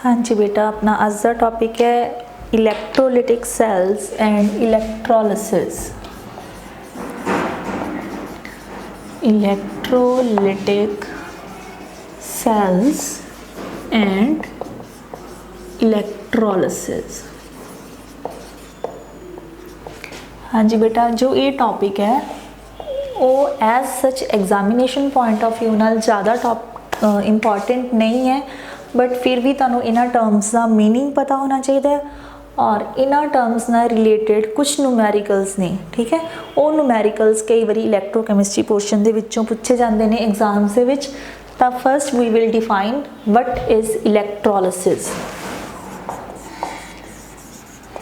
हाँ जी बेटा, अपना आज का टॉपिक है electrolytic cells and electrolysis. Electrolytic cells and electrolysis. हाँ जी बेटा, जो ये टॉपिक है वो as such examination point of view नाल ज़्यादा इंपॉर्टेंट नहीं है, बट फिर भी तुहानू इन्हां टर्म्स का मीनिंग पता होना चाहिए और इन्हां टर्म्स नाल रिलेटेड कुछ न्यूमैरिकल्स ने, ठीक है। वो न्यूमैरिकल्स कई बार इलैक्ट्रोकैमिस्ट्री पोर्शन दे विच्चों पूछे जाते हैं एग्जाम्स दे विच। तां first we will define what is electrolysis.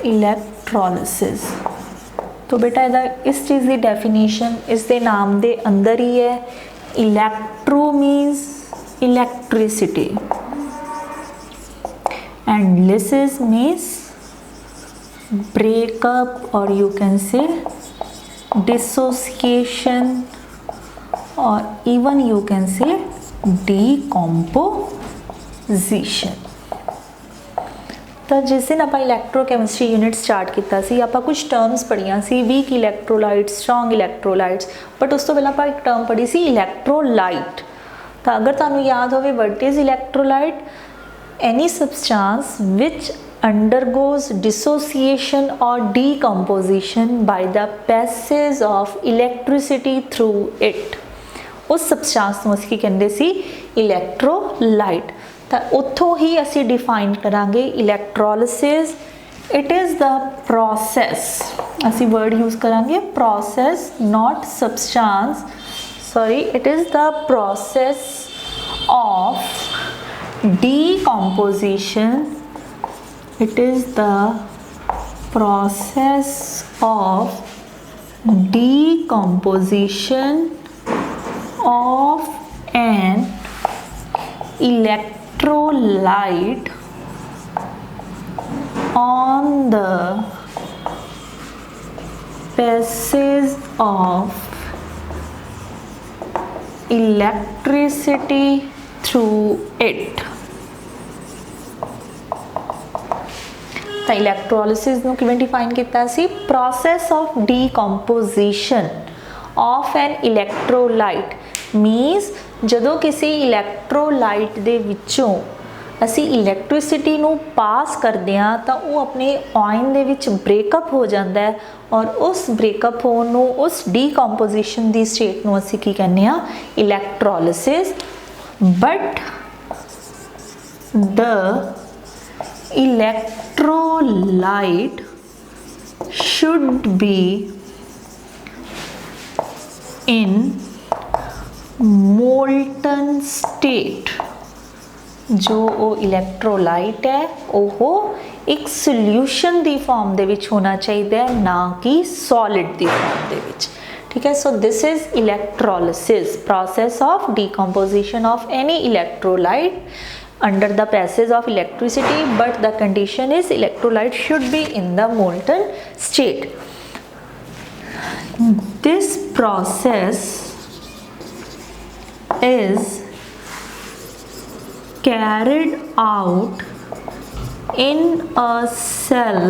Electrolysis तो बेटा इहदा इस चीज़ की डेफिनेशन इसके नाम के अंदर ही है। Electro means electricity and lysis means breakup or you can say dissociation or even you can say decomposition। तो जिस दिन आप इलैक्ट्रोकैमिस्ट्री यूनिट स्टार्ट किया सी आप कुछ टर्म्स पढ़िया सी, weak electrolytes, strong electrolytes, but उस तो पहले आप एक टर्म पढ़ी सी इलैक्ट्रोलाइट। तो अगर तुहानू याद होवे what is electrolyte, any substance which undergoes dissociation or decomposition by the passage of electricity through it, उस substance ਨੂੰ ਅਸੀਂ ਕਹਿੰਦੇ ਸੀ electrolyte। ਤਾਂ ਉੱਥੋਂ ਹੀ ਅਸੀਂ define ਕਰਾਂਗੇ electrolysis। it is the process, ਅਸੀਂ word use ਕਰਾਂਗੇ process not substance, sorry, it is the process of decomposition, it is the process of decomposition of an electrolyte on the passage of electricity through it। तो इलैक्ट्रोलिसिस नूं किवें define किया सी, process of decomposition of an electrolyte means जदों किसी electrolyte दे विचों असी electricity नूं पास करदे हां तां वो अपने आयन दे विच ब्रेकअप हो जाता है और उस ब्रेकअप होण नूं उस डीकंपोजिशन दी स्टेट नूं असी की कहने आ electrolysis. But the electrolyte should be in molten state। जो वो इलैक्ट्रोलाइट है वो एक सोल्यूशन दी फॉर्म दे विच होना चाहिए, ना कि सॉलिड दी फॉर्म दे विच, ठीक है। So this is electrolysis, process of decomposition of any electrolyte under the passage of electricity, but the condition is electrolyte should be in the molten state। This process is carried out in a cell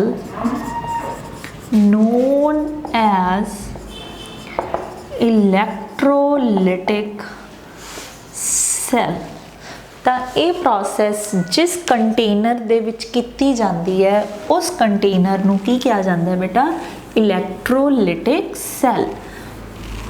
known as electrolytic cell। ਤਾਂ ਇਹ process जिस container ਦੇ ਵਿੱਚ ਕੀਤੀ ਜਾਂਦੀ ਹੈ उस container ਨੂੰ ਕੀ ਕਿਹਾ ਜਾਂਦਾ ਹੈ बेटा, इलैक्ट्रोलिटिक सैल।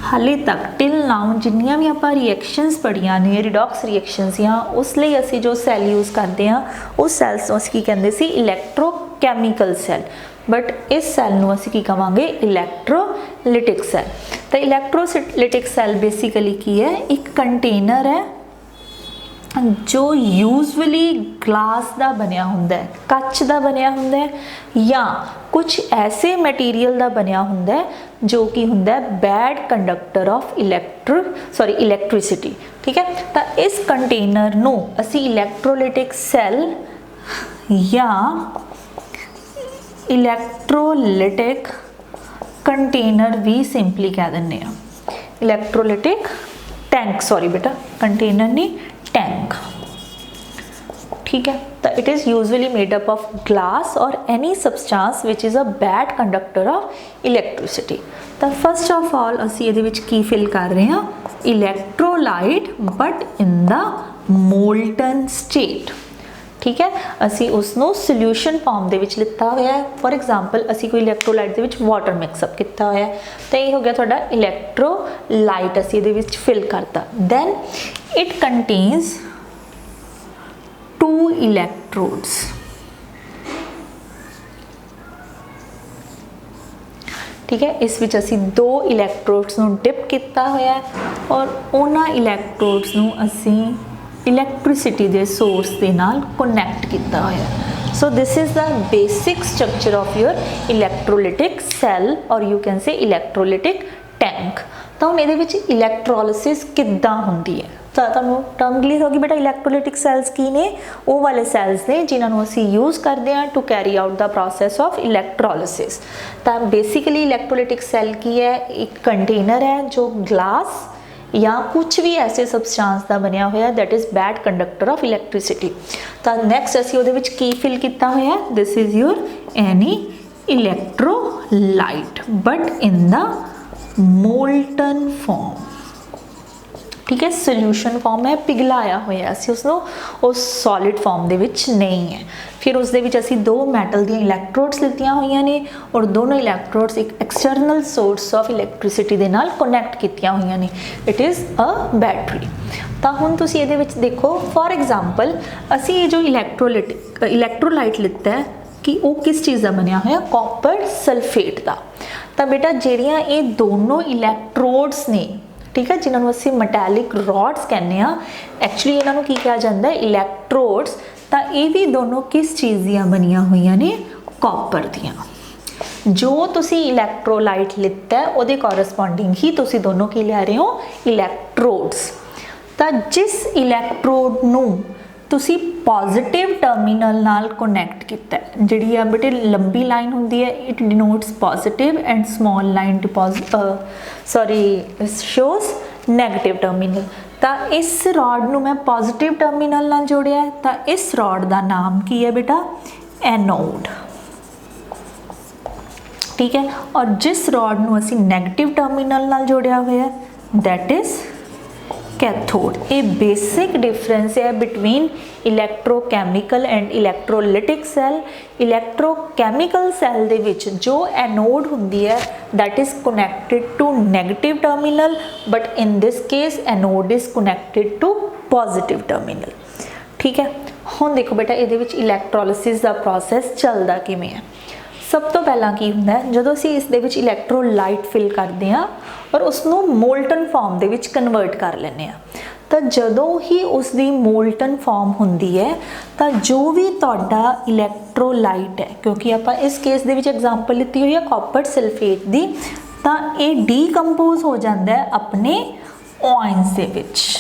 हाले तक टिल नाउ जिन्नियां भी आप रिएक्शनस पढ़िया ने रिडॉक्स रिएक्शनस या उस लिए असी जो सैल यूज़ करते हैं उस सैल्स नूं असीं की कहंदे सी इलैक्ट्रोकैमिकल सैल, बट इस सैल नूं असीं की कहांगे इलैक्ट्रोलिटिक सैल। तो इलैक्ट्रोलिटिक सैल बेसिकली की है, एक कंटेनर है जो यूजली ग्लास का बनया हुंदा है, कच का बनया हुंदा है, या कुछ ऐसे मटीरियल का बनया हुंदा है जो कि हुंदा है बैड कंडक्टर ऑफ इलैक्ट्रिसिटी, ठीक है। तो इस कंटेनर नूं असी इलैक्ट्रोलिटिक सैल या इलैक्ट्रोलिटिक कंटेनर भी सिंपली कह दिंदे आ। इलैक्ट्रोलिटिक टैंक, सॉरी बेटा कंटेनर नहीं, टैंक, ठीक है। तो it is usually made up of glass और any substance which is a bad conductor of electricity. तो फर्स्ट ऑफ ऑल असी ये की फिल कर रहे हैं electrolyte but in the molten state. ठीक है, असी उसनों सोल्यूशन फॉर्म दे विच लिता होया है। फॉर एग्जाम्पल असी कोई इलैक्ट्रोलाइट दे विच वाटर मिक्सअप किया होया है, तो ये हो गया थोड़ा इलैक्ट्रोलाइट असी इहदे विच फिल करता। Then it contains 2 electrodes. ठीक है, इस विच असी 2 इलैक्ट्रोड्स नूं डिप किया होया है और उन्हां इलैक्ट्रोड्स नूं असी इलैक्ट्रिसिटी के सोर्स के नाल कनैक्ट किया होया। So this is the basic structure of your electrolytic cell और you can say electrolytic tank. तो हुण इहदे विच इलैक्ट्रोलिसिस किद्दां हुंदी है, तो तुहानूं टर्म क्लीयर होगी बेटा। इलैक्ट्रोलिटिक सैल्स की ने, वो वाले सैल्स ने जिन्होंने असी यूज़ करते हैं to carry out the process of electrolysis. तो बेसिकली इलैक्ट्रोलिटिक सैल की है, एक कंटेनर है जो ग्लास या कुछ भी ऐसे सबसटेंस का बनया होया that is bad conductor of electricity. तो नैक्सट असी उहदे विच की फिल किया होया, this is your any electrolyte but in the molten form. ठीक है, सोल्यूशन फॉर्म है, पिघलाया होया असी उसनों उस सॉलिड फॉर्म दे विच नहीं है। फिर उस दे विच असी 2 मैटल दी इलैक्ट्रोड्स लितियां होईयां ने और दोनों इलैक्ट्रोड्स एक एक्सटर्नल सोर्स ऑफ इलैक्ट्रिसिटी दे नाल कनैक्ट कीतियां होईयां ने, इट इज़ अ बैटरी। तो हुण तुसीं इहदे विच देखो, फॉर एग्जाम्पल असी ये जो इलैक्ट्रोलाइट लिता है कि वो किस चीज़ का बनया होया, कॉपर सल्फेट का। तो बेटा जिहड़ियां ये दोनों इलैक्ट्रोड्स ने, ठीक है, जिन्होंने असी मैटैलिक रॉड्स कहने आ, एक्चुअली इन्हों की कहा जाता है इलैक्ट्रोड्स। तो ये भी दोनों किस चीज़ दियाँ बनिया हुई ने, कॉपर दियाँ। जो तुसी इलैक्ट्रोलाइट लिता है वो कॉरस्पॉन्डिंग ही तुसी दोनों की ले रहे हो इलैक्ट्रोड्स। तो जिस इलैक्ट्रोड नूं तुसी पॉजिटिव टर्मिनल नाल कनैक्ट किया, जिहड़ी आ बेटे लंबी लाइन हुंदी है, it denotes positive and small line shows negative terminal. तो इस रॉड नूं मैं पॉजिटिव टर्मिनल नाल जोड़िया है, तो इस रॉड का नाम की है बेटा एनोड। ठीक है, और जिस रॉड नूं असी नैगेटिव टर्मिनल नाल जोड़िया हुआ है that is cathode. A basic difference है between electrochemical and electrolytic cell. Electrochemical cell दे विच जो एनोड हुंदी है that is connected to negative terminal, but in this case anode is connected to positive terminal. ठीक है, हुण देखो बेटा इहदे विच इलैक्ट्रोलिसिस का प्रोसैस चलदा किवें है। सब तो पहला की हुंदा है, जदों असीं इस दे विच इलैक्ट्रोलाइट फिल करते हैं और उसनों मोल्टन फॉर्म दे विच कन्वर्ट कर लैंदे आ, तो जदों ही उसकी मोल्टन फॉर्म हुंदी है तो जो भी तुहाडा इलैक्ट्रोलाइट है, क्योंकि आपां इस केस दे विच एग्जाम्पल लिती हुई है कॉपर सल्फेट दी, तो ये डीकंपोज हो जाता है अपने आयन्स दे विच।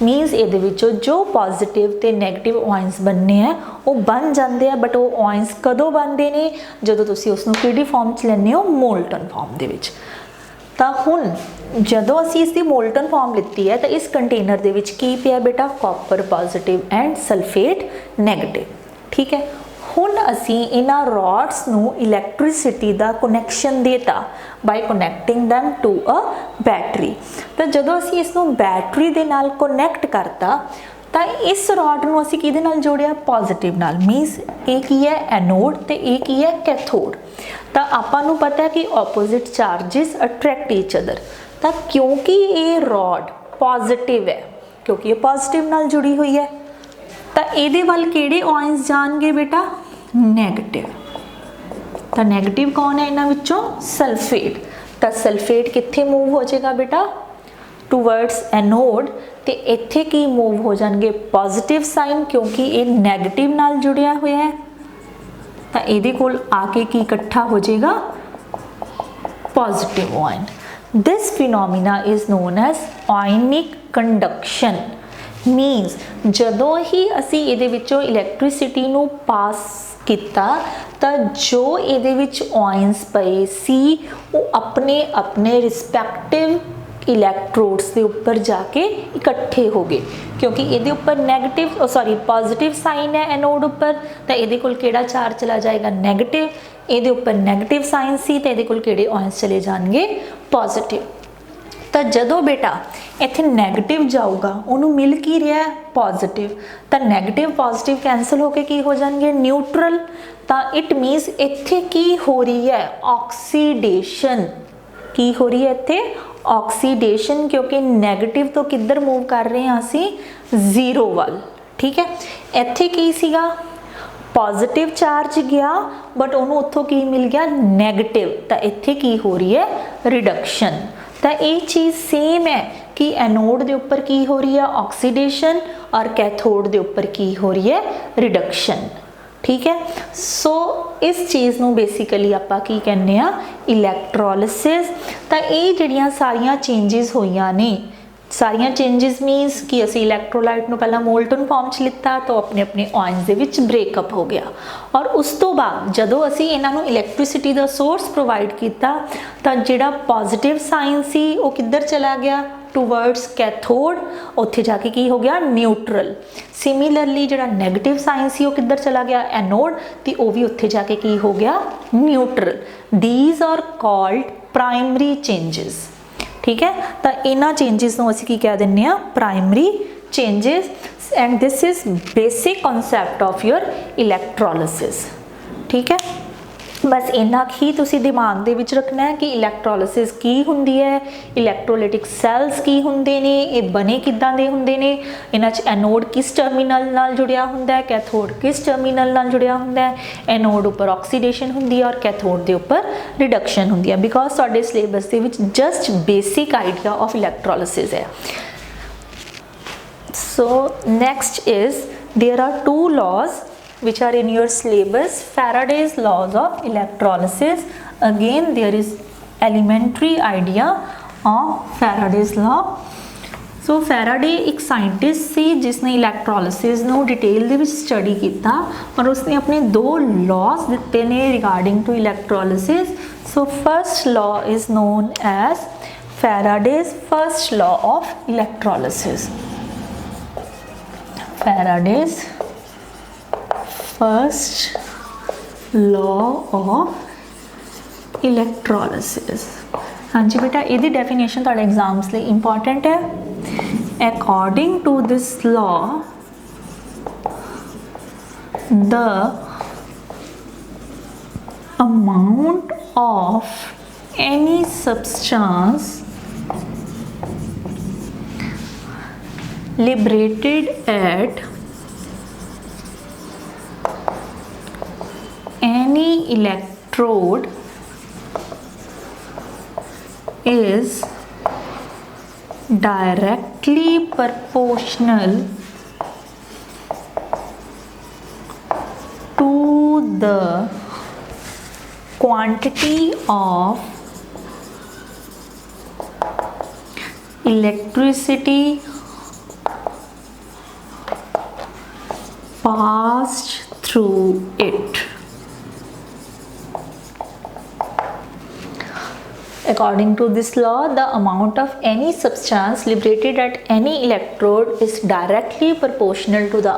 मीनस ये जो पॉजिटिव तो नैगेटिव आयन्स बनने हैं वो बन जाते हैं, बट वो आयन्स कदों बनते हैं, जो तुसी उसनों किहड़ी फॉर्म च लैंदे हो, मोल्टन फॉर्म दे विच। तो हुण जदों असी इसकी मोल्टन फॉर्म लिती है तो इस कंटेनर दे विच की पिया बेटा, copper positive and sulphate negative. ठीक है, हुण असी इन्हां रॉड्स नूं इलैक्ट्रिसिटी का कनैक्शन देता by connecting them to a battery. तो जदों असी इसनूं बैटरी दे नाल कनैक्ट करता तो इस रॉड नूं असी किहदे नाल जोड़िया, पॉजिटिव नाल। मीनस ये की है एनोड ते ये की है कैथोड। तो आपां नूं पता है कि opposite charges attract each other. तो क्योंकि ये रॉड पॉजिटिव है, क्योंकि ये पॉजिटिव नाल जुड़ी हुई है, तो ये वाल किहड़े आयन्स जाणगे बेटा, नैगेटिव। तो नैगेटिव कौन है इन्हां विचों, सल्फेट। तो सल्फेट कित्थे मूव हो जाएगा बेटा, टूवर्ड्स एनोड, तो इत्थे की मूव हो जाएंगे पॉजिटिव साइन, क्योंकि ये नैगेटिव नाल जुड़िया हुआ है। तो ये कोल आके की इकट्ठा हो जाएगा positive ion. This phenomena is known as ionic conduction. Means जदों ही असी इहदे विचों इलैक्ट्रिसिटी नूं पास किया तो जो इहदे विच आयन्स पए सी वो अपने अपने रिस्पैक्टिव ਇਲੈਕਟ੍ਰੋਡਸ ਦੇ ਉੱਪਰ ਜਾ ਕੇ ਇਕੱਠੇ ਹੋ ਗਏ, ਕਿਉਂਕਿ ਇਹਦੇ ਉੱਪਰ ਨੈਗੇਟਿਵ ਪੋਜ਼ਿਟਿਵ ਸਾਈਨ ਹੈ ਐਨੋਡ ਉੱਪਰ, ਤਾਂ ਇਹਦੇ ਕੋਲ ਕਿਹੜਾ ਚਾਰਜ ਚਲਾ ਜਾਏਗਾ, ਨੈਗੇਟਿਵ। ਇਹਦੇ ਉੱਪਰ ਨੈਗੇਟਿਵ ਸਾਈਨ ਸੀ ਤਾਂ ਇਹਦੇ ਕੋਲ ਕਿਹੜੇ ਆਇਨਸ ਚਲੇ ਜਾਣਗੇ, ਪੋਜ਼ਿਟਿਵ। ਤਾਂ ਜਦੋਂ ਬੇਟਾ ਇੱਥੇ ਨੈਗੇਟਿਵ ਜਾਊਗਾ ਉਹਨੂੰ ਮਿਲ ਕੀ ਰਿਹਾ, ਪੋਜ਼ਿਟਿਵ, ਤਾਂ ਨੈਗੇਟਿਵ ਪੋਜ਼ਿਟਿਵ ਕੈਂਸਲ ਹੋ ਕੇ ਕੀ ਹੋ ਜਾਣਗੇ, ਨਿਊਟਰਲ। ਤਾਂ ਇਟ ਮੀਨਸ ਇੱਥੇ ਕੀ ਹੋ ਰਹੀ ਹੈ, ਆਕਸੀਡੇਸ਼ਨ। ਕੀ ਹੋ ਰਹੀ ਹੈ ਇੱਥੇ, ਆਕਸੀਡੇਸ਼ਨ, ਕਿਉਂਕਿ ਨੈਗੇਟਿਵ ਤੋਂ ਕਿੱਧਰ मूव कर रहे हैं ਅਸੀਂ, ਜ਼ੀਰੋ ਵੱਲ। ਠੀਕ ਹੈ, ਇੱਥੇ ਕੀ ਸੀਗਾ, पॉजिटिव चार्ज गया बट उन्होंने उत्थों की मिल गया नैगेटिव, तो इत्थे की हो रही है रिडक्शन। तो ये चीज़ सेम है कि एनोड के उपर की हो रही है ऑक्सीडेशन और कैथोड के उपर की हो रही है रिडक्शन। ठीक है, सो इस चीज़ नूं बेसिकली आपां की कहने आ, इलैक्ट्रोलिसिस। तो ये जिहड़ियां सारियां चेंजिस होईयां ने, सारियां चेंजिस मीनस कि असी इलैक्ट्रोलाइट नूं पहला मोल्टन फॉर्म च लिता तो अपने अपने आयन्स दे विच ब्रेकअप हो गया, और उस तो बाद जदों असी इन्हां नूं इलैक्ट्रिसिटी दा सोर्स प्रोवाइड किया तो जिहड़ा पॉजिटिव साइन सी वो किधर चला गया, टूवर्ड्स कैथोड, उत्थे जाके की हो गया, न्यूट्रल। सिमिलरली जिहड़ा नैगेटिव साइन सी वो किधर चला गया, एनोड, तो वह भी उत्थे जाके की हो गया, neutral. These are called primary changes. ठीक है, तो इन्हां चेंजिस नूं असीं की कह दिंदे आ, primary changes. And this is basic concept of your electrolysis. ठीक है, बस इन्ना ही तुसी दिमाग दे विच रखना है कि इलैक्ट्रोलिसिस की हुंदी है, इलैक्ट्रोलिटिक सैल्स की हुंदे ने, ये बने किदां दे हुंदे ने, इन्हां च एनोड किस टर्मिनल नाल जुड़िया हुंदा है, कैथोड किस टर्मिनल नाल जुड़िया हुंदा है, एनोड उपर ऑक्सीडेशन हुंदी है और कैथोड दे उपर रिडक्शन हुंदी है। बिकॉज तुहाडे सिलेबस दे विच just basic idea of electrolysis है। So next is there are two laws which are in your syllabus, Faraday's laws of electrolysis. Again there is elementary idea of Faraday's law. So Faraday एक scientist सी जिसने इलैक्ट्रोलिसिस नू detail दे विच study किया और उसने अपने दो laws दिते ने regarding to electrolysis. So first law is known as Faraday's first law of electrolysis. Faraday's first law of electrolysis. हाँ जी बेटा, ये डेफिनेशन थोड़े एग्जाम्स लिए इंपॉर्टेंट है। According to this law the amount of any substance liberated at any electrode is directly proportional to the quantity of electricity passed through it. According to this law, the amount of any substance liberated at any electrode is directly proportional to the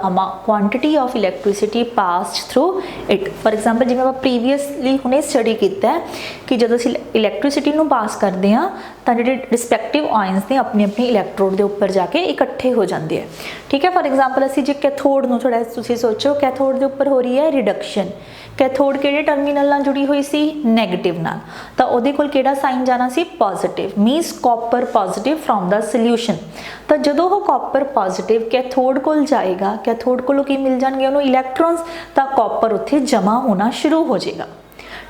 quantity of electricity passed through it. For example, जिवें आप previously हुणे study किया है कि जब असीं electricity नूं पास करते हैं तो जिहड़े रिस्पैक्टिव आयन्स ने अपने अपने इलैक्ट्रोड के उपर जाके इकट्ठे हो जाते हैं। ठीक है, फॉर एग्जाम्पल असीं जे कैथोड नूं थोड़ा तुसीं सोचो, कैथोड के उपर हो रही है रिडक्शन। कैथोड किहड़े टर्मिनल नाल जुड़ी हुई सी, नैगेटिव नाल, तो उहदे कोल किहड़ा साइन जाना सी, positive, minus copper positive from the solution. तो जदों वो कॉपर पॉजिटिव कैथोड कोल जाएगा, कैथोड कोलों की मिल जाएंगे उन्होंने इलैक्ट्रॉन्स, तो कॉपर उत्थे जमा होना शुरू हो जाएगा।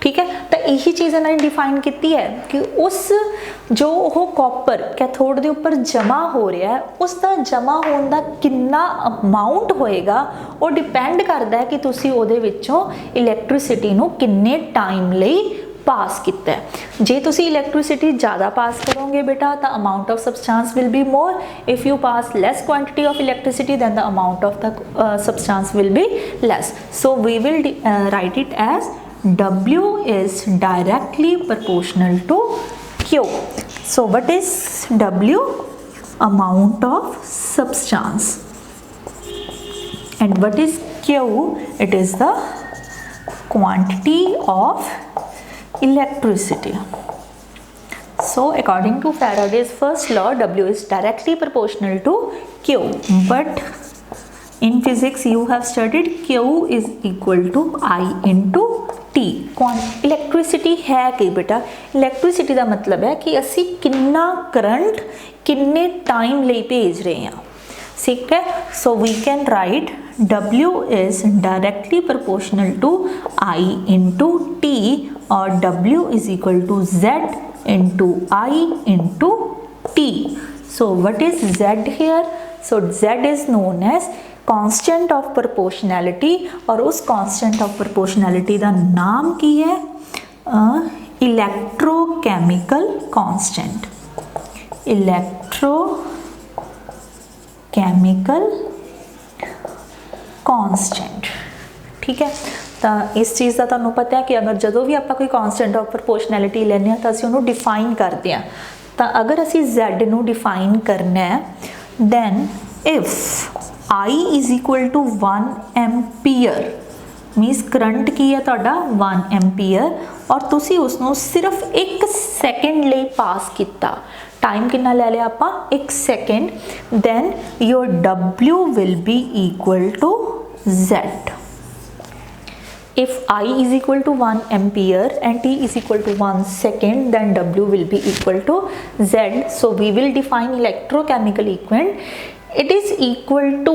ठीक है, तो यही चीज़ इन्होंने डिफाइन की है कि उस जो वो कॉपर कैथोड के उपर जमा हो रहा है उसका जमा होने का कितना अमाउंट होएगा वो डिपेंड करता है कि तुसी उहदे विचों इलैक्ट्रिसिटी नूं किन्ने टाइम लई पास किया है। जे तुसी इलैक्ट्रिसिटी ज़्यादा पास करोगे बेटा तो amount of substance will be more. If you pass less quantity of electricity then the amount of the substance will be less. So we will write it as W is directly proportional to Q. So what is W? Amount of substance. And what is Q? It is the quantity of electricity. So according to Faraday's first law, W is directly proportional to Q. But in physics you have studied Q is equal to I into T. Electricity है कि बेटा electricity का मतलब है कि असी कितना current किन्ने टाइम लिए भेज रहे हैं, ठीक है. So we can write W is directly proportional to I into T, और W is equal to Z into I into T. So what is Z here? So Z is known as constant of proportionality, और उस constant of proportionality का नाम की है electrochemical constant. electrochemical constant, ठीक है. तो इस चीज़ का तुहानू पता है कि अगर जो भी आप कोई कॉन्सटेंट ऑफ प्रोपोर्शनैलिटी लैने तो असीं उहनूं डिफाइन करते हैं. तो अगर असीं Z नूं डिफाइन करना है, then if I is equal to 1 ampere means current की है तुहाडा 1 एम्पीयर, और तुसीं उसनूं सिर्फ 1 सैकेंड लिए पास किया, टाइम कितना ले लिया आपां 1 second, then your W will be equal to Z. If I is equal to 1 ampere and T is equal to 1 second, then W will be equal to Z. So we will define electrochemical equation. It is equal to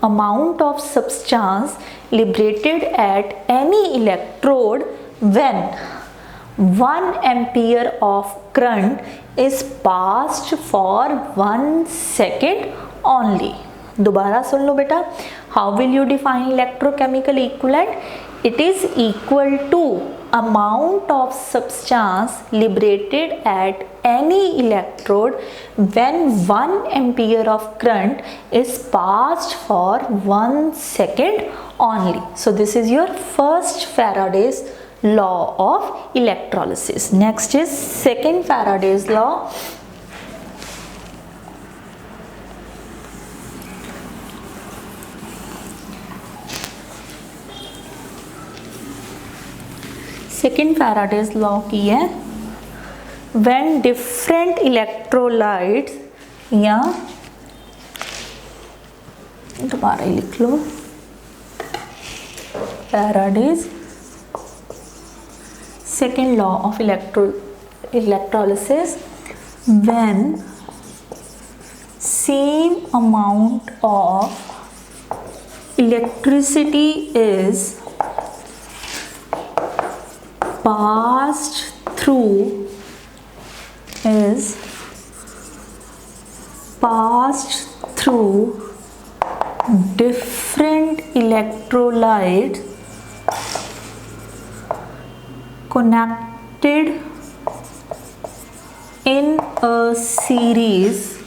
amount of substance liberated at any electrode when 1 ampere of current is passed for 1 second only. दोबारा सुन लो बेटा. How will you define electrochemical equivalent? It is equal to amount of substance liberated at any electrode when 1 ampere of current is passed for 1 second only. So this is your first Faraday's law of electrolysis. Next is second Faraday's law. Second Faraday's law की है, when different electrolytes, या दोबारा ही लिख लो, Faraday's second law of electrolysis, when same amount of electricity is passed through different electrolytes connected in a series,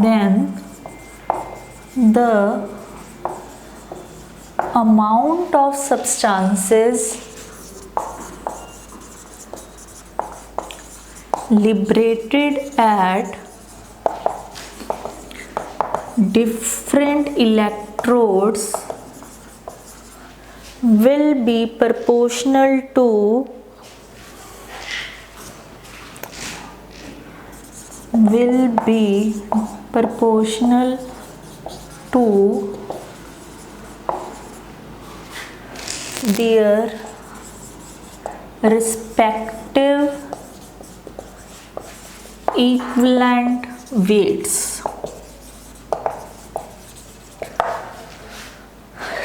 then the amount of substances liberated at different electrodes will be proportional to their respective equivalent weights.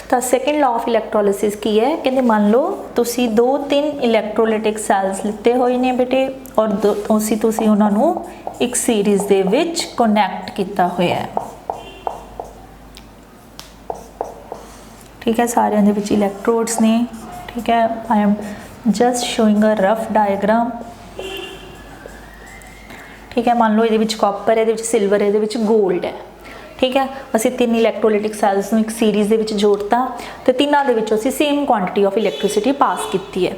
तो second law of इलैक्ट्रोलिसिस की है, कहते मान लो तुसी 2-3 electrolytic cells लिते हुए ने बेटे, और तुसी उन्होंने एक सीरीज दे विच कनैक्ट किया होया है, ठीक है. सारे दे विच इलैक्ट्रोड्स ने, ठीक है. I am just showing a rough diagram, ठीक है. मान लो ये कॉपर है, ये सिल्वर है, ये गोल्ड है, ठीक है. असी 3 इलैक्ट्रोलिटिक सैल्स एक सीरीज के जोड़ता, तो तीनों के असी सेम क्वांटिटी ऑफ इलैक्ट्रिसिटी पास की है.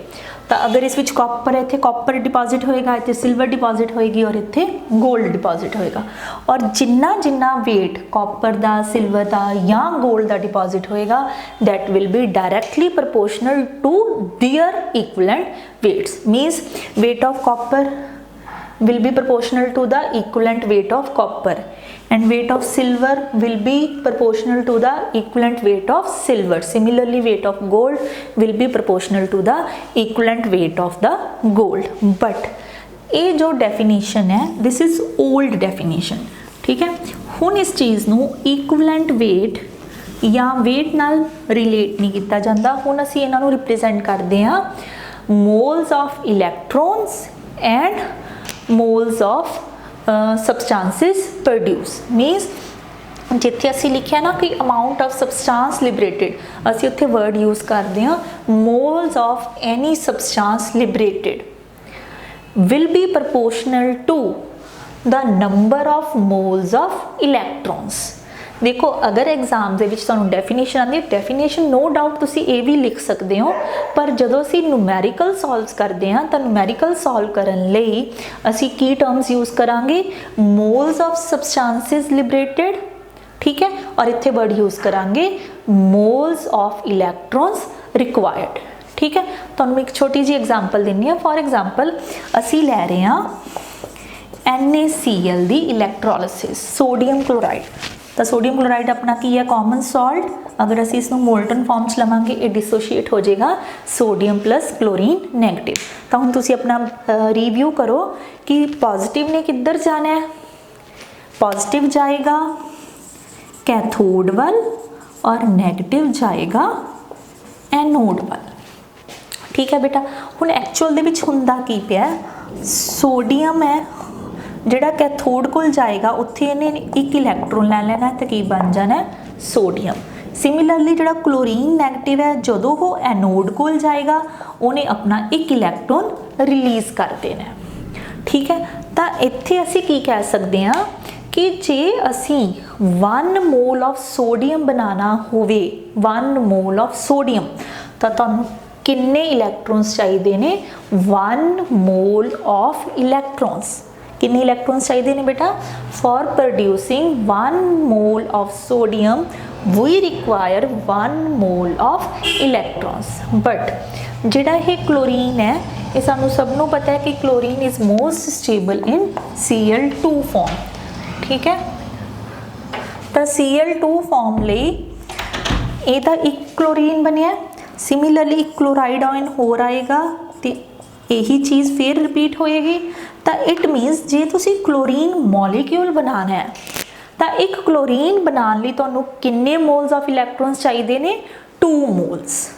तो अगर इस विच कॉपर है, इत्थे कॉपर डिपॉजिट होएगा, इत्थे सिल्वर डिपॉजिट होएगी और इत्थे गोल्ड डिपॉजिट होएगा। और जिन्ना जिन्ना वेट कॉपर दा, सिल्वर दा या गोल्ड दा डिपॉजिट होएगा, that will be directly proportional to their equivalent weights. Means weight of copper will be proportional to the equivalent weight of copper, and weight of silver will be proportional to the equivalent weight of silver. Similarly, weight of gold will be proportional to the equivalent weight of the gold. But ये जो definition है, this is old definition, ठीक है। हुण इस चीज़ नू equivalent weight या weight नाल relate नहीं किया जाता। हुण असीं इन्हां नू represent करते हैं moles of electrons and moles of substances produce। मीनस जिथे असी लिखिया ना कि अमाउंट ऑफ सबसटेंस लिबरेटेड, असी उत्थे वर्ड यूज़ करते हैं moles of any substance liberated will be proportional to the number of moles of electrons. देखो अगर एग्जाम के तुहानूं डेफिनेशन आती है, डेफिनेशन नो डाउट तुसी ये भी लिख सकते हो, पर जदों असी न्यूमैरिकल सॉल्व करते हैं तो न्यूमैरिकल सॉल्व करन लई असी की टर्म्स यूज़ करांगे, मोल्स ऑफ सबस्टांसिस लिबरेटेड, ठीक है, और इत्थे वर्ड यूज़ करांगे मोल्स ऑफ इलैक्ट्रॉन्स रिक्वायर्ड, ठीक है। तुहानूं एक छोटी जी एग्जाम्पल देनी है। फॉर एग्जाम्पल असी लै रहे हैं NaCl दी इलैक्ट्रोलिसिस, सोडियम क्लोराइड। तो सोडियम क्लोराइड अपना की है कॉमन सॉल्ट, अगर असी इसनूं मोल्टन फॉर्म च लवांगे ये डिसोशीएट हो जाएगा सोडियम प्लस क्लोरीन नैगेटिव। तो हुण तुसी अपना रिव्यू करो कि पॉजिटिव ने किधर जाना है, पॉजिटिव जाएगा कैथोड वल और नैगेटिव जाएगा एनोड वल, ठीक है बेटा। हुण एक्चुअल दे विच हुंदा की पिया, सोडियम है जिहड़ा कैथोड कोल जाएगा उत्थे इहने एक इलैक्ट्रॉन लै लेना तो की बन जाना है सोडियम। सिमिलरली जिहड़ा क्लोरीन नैगेटिव है जदों वो एनोड कोल जाएगा उन्हें अपना एक इलैक्ट्रॉन रिलीज़ कर देना है, ठीक है। तो इत्थे असी की कह सकते हैं कि जे असी 1 मोल ऑफ सोडियम बनाना होवे, 1 मोल ऑफ सोडियम, तो तुहानूं किन्ने इलैक्ट्रॉन्स चाहिए ने, 1 मोल ऑफ इलैक्ट्रॉन्स। कितने इलैक्ट्रॉन्स चाहिए ने बेटा, for producing 1 mole of sodium we require 1 mole of electrons. But जिहड़ा ये क्लोरीन है ये सानू सबनों पता है कि chlorine is most stable in Cl2 form, ठीक है। तो Cl2 फॉर्म लई ਇਹਦਾ एक क्लोरीन बनया, सिमिलरली एक क्लोराइड आयन होर आएगा तो यही चीज़ फिर रिपीट होएगी। तो इट मीनस जे तुसी क्लोरीन मॉलिक्यूल बनाना है तो एक क्लोरीन बनाने लई तुहानूं किन्ने मोल्स ऑफ इलैक्ट्रॉन्स चाहिए ने, 2 मोल्स,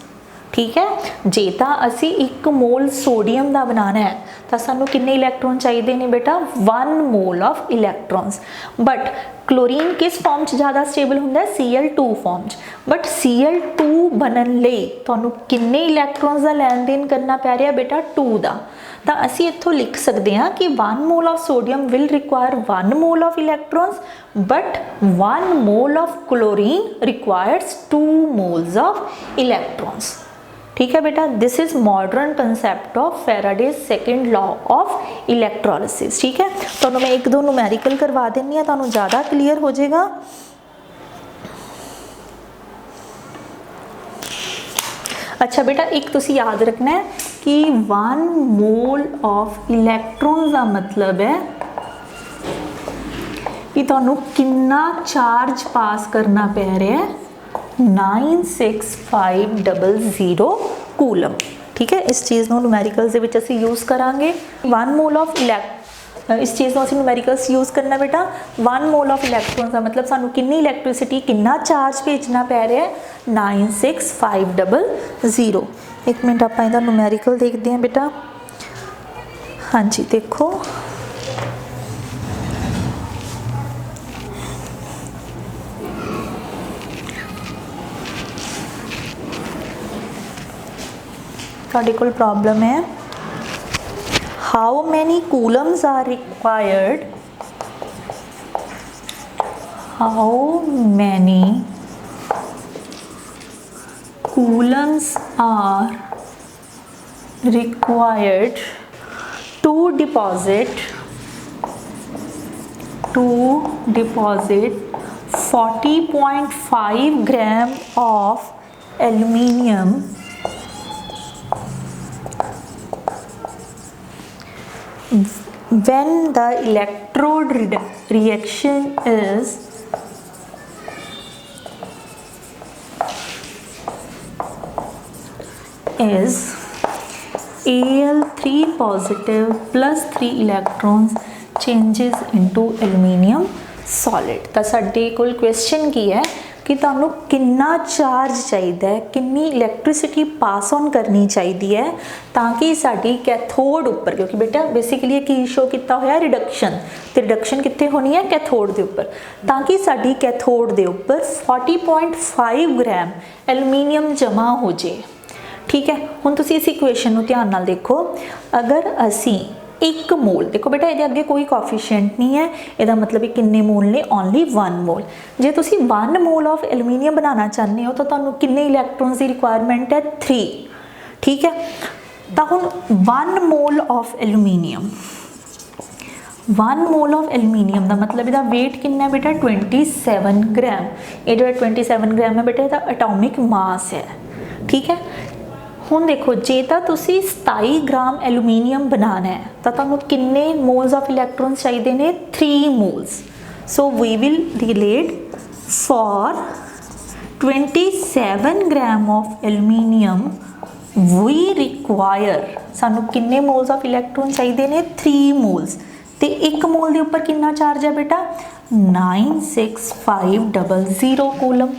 ठीक है। जे तो असी 1 मोल सोडियम का बनाना है तो सानू किन्ने इलैक्ट्रॉन चाहिए ने बेटा, 1 mole of electrons. But chlorine किस फॉर्म च ज़्यादा स्टेबल होंदा है, Cl2 फॉर्म च। बट Cl2 बनन लई तुहानूं किन्ने इलैक्ट्रॉन्स का लैन देन करना पै रहा बेटा, 2 का। तो असी इत्थों लिख सकते हैं कि 1 mole of sodium will require 1 mole of electrons, but 1 mole of chlorine requires 2 moles of electrons, ठीक है बेटा। This is modern concept of Faraday's second law of electrolysis, ठीक है। तो मैं 1-2 न्यूमेरिकल करवा देनी है, तो ज़्यादा क्लीयर हो जाएगा। अच्छा बेटा एक तुसी याद रखना है कि 1 मोल ऑफ इलैक्ट्रॉन का मतलब है कि तुहानू कितना चार्ज पास करना पै रहा है, 96500 कूलम, ठीक है। इस चीज़ को न्यूमेरिकल्स दे विच असीं यूज़ करांगे। 1 मोल ऑफ इस चीज़ को असीं न्यूमेरिकल्स यूज़ करना बेटा, 1 मोल ऑफ इलैक्ट्रॉन का मतलब सानू कितनी इलैक्ट्रिसिटी कितना चार्ज भेजना पै रहा है, 96500। एक मिनट आप इहदा न्यूमेरिकल देखते हैं बेटा। हाँ जी देखो तुहाडे कोल प्रॉब्लम है, how many coulombs are required, how many coulombs are required to deposit 40.5 gram of aluminium when the electrode reaction is Al3 positive plus 3 electrons changes into aluminium solid। ਤਾਂ ਸਾਡੇ ਕੋਲ क्वेश्चन ਕੀ ਹੈ कि ਤੁਹਾਨੂੰ ਕਿੰਨਾ ਚਾਰਜ ਚਾਹੀਦਾ ਹੈ, ਕਿੰਨੀ ਇਲੈਕਟ੍ਰਿਸਿਟੀ ਪਾਸ ਔਨ ਕਰਨੀ ਚਾਹੀਦੀ ਹੈ ਤਾਂ ਕਿ ਸਾਡੀ ਕੈਥੋਡ ਉੱਪਰ, ਕਿਉਂਕਿ ਬੇਟਾ ਬੇਸਿਕਲੀ ਕੀ ਸ਼ੋ ਕੀਤਾ ਹੋਇਆ ਰਿਡਕਸ਼ਨ, ਤੇ ਰਿਡਕਸ਼ਨ ਕਿੱਥੇ ਹੋਣੀ ਹੈ ਕੈਥੋਡ ਦੇ ਉੱਪਰ, ਤਾਂ ਕਿ ਸਾਡੀ ਕੈਥੋਡ ਦੇ ਉੱਪਰ 40.5 ਗ੍ਰਾਮ ਐਲੂਮੀਨੀਅਮ ਜਮਾ ਹੋ ਜੇ। ठीक है, हुण तुसीं इस इक्वेशन नूं ध्यान नाल देखो, अगर असी 1 मोल, देखो बेटा ये अगे कोई कोफिशिएंट नहीं है, इसका मतलब है किन्ने मोल ने, ओनली 1 मोल। जे तुसीं 1 मोल ऑफ एलूमीनियम बनाना चाहते हो तो तुहानूं किन्ने इलैक्ट्रॉन्स की रिक्वायरमेंट है 3। ठीक है, तो हुण 1 मोल ऑफ एलूमीनियम, 1 मोल ऑफ एलूमीनियम का मतलब इसका वेट कितना है बेटा 27 ग्राम। ये जो 27 ग्राम है बेटा इसका एटॉमिक मास है। ठीक है, ਹੁਣ देखो जे तो तुसी 27 ग्राम एलूमीनियम बनाना है तो तुहानूं किन्ने मोल्स ऑफ इलैक्ट्रॉन्स चाहिए ने 3 moles. So we will relate for 27 gram of aluminium we require, सानूं किन्ने मोल्स ऑफ इलैक्ट्रॉन चाहिए ने 3 मोल्स। तो 1 मोल के उपर कितना चार्ज है बेटा 96500 कूलम।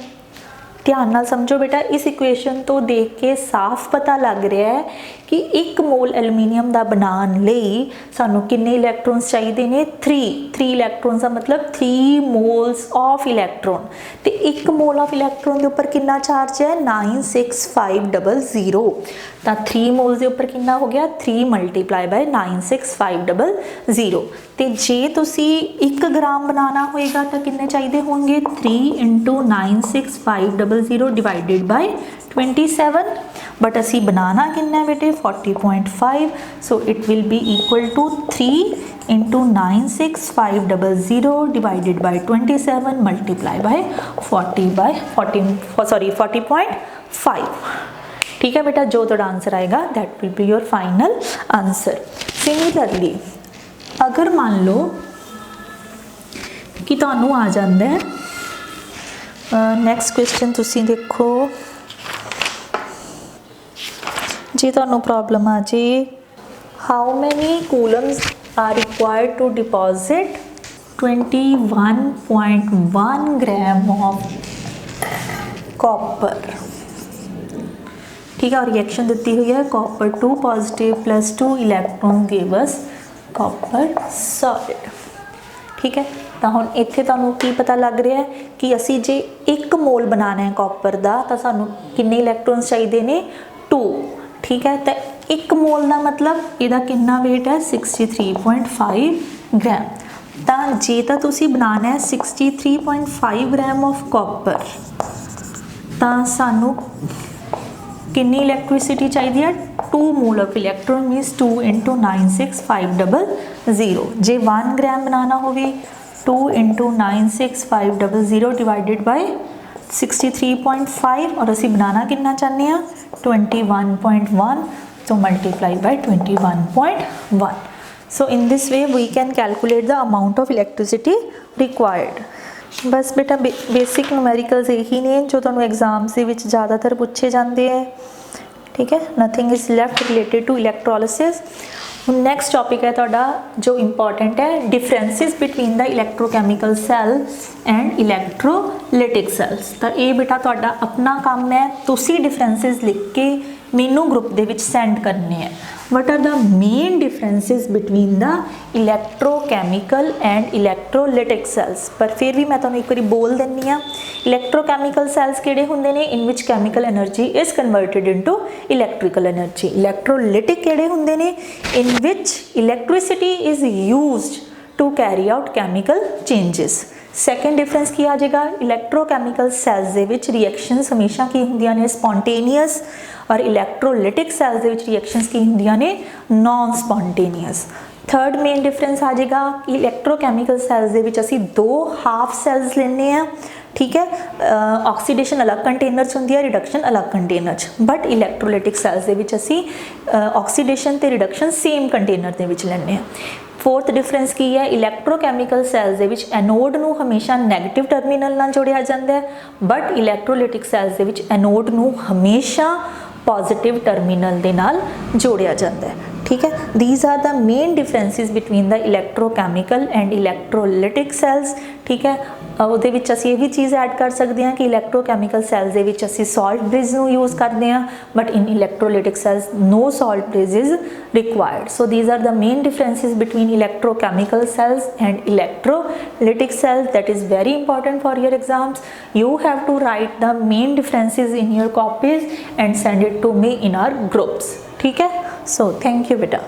ध्यान नाल समझो बेटा, इस इक्वेशन तो देख के साफ पता लग रहा है कि 1 मोल एलूमीनियम का बनाने लई सानू किन्ने इलैक्ट्रॉन्स चाहिए ने 3 इलैक्ट्रॉन्स का मतलब 3 मोल्स ऑफ इलैक्ट्रॉन। तो 1 मोल ऑफ इलैक्ट्रॉन के ऊपर कितना चार्ज है 96500। तो 3 मोल्स के ऊपर कितना हो गया 3 मल्टीप्लाई बाय 96500। तो जे तुसी 1 ग्राम बनाना होएगा तो किन्ने चाहिए होंगे 3 × 96500 डिवाइडेड बाय 27। बट असी बनाना कितना बेटे 40.5, so it will be equal to 3 × 96500 divided by 27 multiply by 40.5। ठीक है बेटा, जो थोड़ा आंसर आएगा that will be your final answer. Similarly अगर मान लो कि तुहानूं आ जाता है नैक्सट क्वेश्चन, तुसीं देखो जी तुहानूं प्रॉब्लम आ जे how many coulombs are required to deposit 21.1 gram of copper. ठीक है, और रिएक्शन दी हुई है copper 2 positive plus 2 electron give us copper solid. ठीक है, तो हुण इत्थे तुहानूं की पता लग रहा है कि असी जे 1 मोल बनाना है कॉपर का तो सानूं किन्ने इलैक्ट्रॉन्स चाहिए ने 2। ठीक है, तो 1 मोल का मतलब इसका कितना वेट है 63.5 ग्राम। तो जे तो तुसी बनाना है 63.5 ग्राम ऑफ कॉपर तो सानू कितनी इलैक्ट्रिसिटी चाहिए है 2 मोल ऑफ इलैक्ट्रॉन मीनस 2 × 96500। जे 1 ग्राम बनाना हो 2 × 96500 डिवाइडेड बाय 63.5 और असी बनाना कितना चाहते हैं 21.1, तो multiply by 21.1। So in this way we can calculate the amount of electricity required. बस बेटा बेसिक न्यूमेरिकल्स यही ने जो तुहानूं एग्जाम्स दे विच ज़्यादातर पूछे जाते हैं। ठीक है, nothing is left related to electrolysis. Next topic है तुहाडा जो इंपॉर्टेंट है differences between the electrochemical cell and electrolytic cells. तो ये बेटा तुहाडा अपना काम है, तुसी डिफरेंसिस लिख के मैनू ग्रुप दे विच सेंड करने हैं। What are the main differences between the electrochemical and electrolytic cells. पर फिर भी मैं तुहानूं एक बारी बोल दिंदी हाँ, इलैक्ट्रोकैमिकल सैल्स किहड़े हुंदे ने in which chemical energy is converted into electrical energy. Electrolytic किहड़े हुंदे ने in which electricity is used to carry out chemical changes. Second difference ਕੀ ਆ ਜਾਏਗਾ, ਇਲੈਕਟ੍ਰੋਕੈਮੀਕਲ ਸੈਲਸ ਦੇ ਵਿੱਚ ਰਿਐਕਸ਼ਨਸ ਹਮੇਸ਼ਾ ਕੀ ਹੁੰਦੀਆਂ ਨੇ, ਸਪੌਂਟੇਨੀਅਸ, ਔਰ ਇਲੈਕਟ੍ਰੋਲਿਟਿਕ ਸੈਲਸ ਦੇ ਵਿੱਚ ਰਿਐਕਸ਼ਨਸ ਕੀ ਹੁੰਦੀਆਂ ਨੇ, non spontaneous. Third main difference ਆ ਜਾਏਗਾ ਕਿ ਇਲੈਕਟ੍ਰੋਕੈਮੀਕਲ ਸੈਲਸ ਦੇ ਵਿੱਚ ਅਸੀਂ ਦੋ ਹਾਫ ਸੈਲਸ ਲੈਂਦੇ ਆ, ठीक है, ऑक्सीडेशन अलग कंटेनर च होंदी है, रिडक्शन अलग कंटेनर च, बट इलैक्ट्रोलिटिक सैल्स दे विच असी ऑक्सीडेशन ते रिडक्शन सेम कंटेनर दे विच लैंदे आ। फोर्थ डिफरेंस की है, इलैक्ट्रोकैमिकल सैल्स दे विच एनोड नूं हमेशा नैगेटिव टर्मिनल नाल जोड़िया जांदा है, बट इलैक्ट्रोलिटिक सैल्स दे विच एनोड नूं हमेशा पॉजिटिव टर्मिनल दे नाल जोड़िया जांदा है। ठीक है, these are the main differences between the electrochemical and electrolytic cells. ठीक है, ਉਹਦੇ ਵਿੱਚ ਅਸੀਂ ਇਹ ਵੀ ਚੀਜ਼ ਐਡ ਕਰ ਸਕਦੇ ਹਾਂ ਕਿ ਇਲੈਕਟ੍ਰੋਕੈਮੀਕਲ ਸੈਲਸ ਦੇ ਵਿੱਚ ਅਸੀਂ ਸਾਲਟ ਬ੍ਰਿਜ ਨੂੰ ਯੂਜ਼ ਕਰਦੇ ਹਾਂ, but in electrolytic cells no salt bridge is required. So these are the main differences between electrochemical cells and electrolytic cells, that is very important for your exams. You have to write the main differences in your copies and send it to me in our groups. ठीक है, so thank you बेटा।